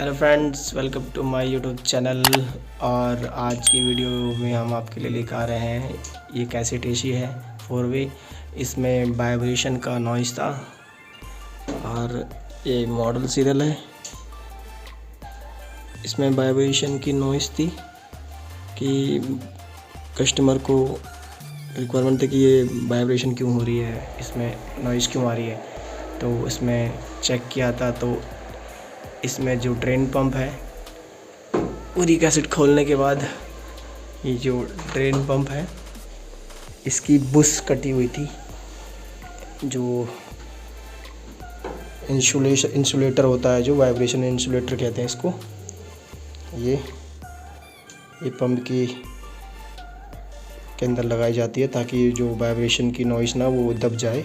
Hello friends, welcome to my YouTube channel. और आज की वीडियो में हम आपके लिए लेकर आ रहे हैं ये कैसेट एसी है 4 वे। इसमें वाइब्रेशन का नॉइज़ था और ये मॉडल सीरियल है। इसमें वाइब्रेशन की नॉइज़ थी कि कस्टमर को रिक्वायरमेंट थी कि ये वाइब्रेशन क्यों हो रही है, इसमें नॉइज़ क्यों आ रही है। तो इसमें चेक किया था तो इसमें जो ड्रेन पंप है, पूरी कैसेट खोलने के बाद ये जो ड्रेन पंप है इसकी बुश कटी हुई थी। जो इंसुलेटर होता है, जो वाइब्रेशन इंसुलेटर कहते हैं इसको, ये पंप के अंदर लगाई जाती है ताकि जो वाइब्रेशन की नॉइज़ ना वो दब जाए।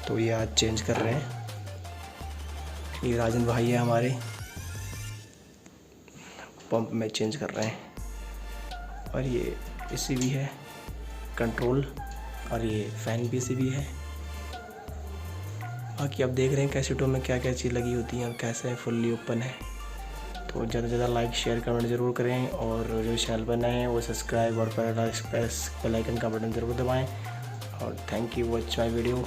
तो ये आज चेंज कर रहे हैं। ये राजन भाई है हमारे, पंप में चेंज कर रहे हैं। और ये पीसीबी है कंट्रोल, और ये फैन पीसीबी है। बाकी आप देख रहे हैं कैसेटों में क्या क्या चीज़ लगी होती हैं और कैसे फुल्ली ओपन है। तो ज़्यादा से ज़्यादा लाइक शेयर कमेंट ज़रूर करें, और जो चैनल पर नए हैं वो सब्सक्राइब और बेल आइकन का बटन ज़रूर दबाएं। और thank you watch my video.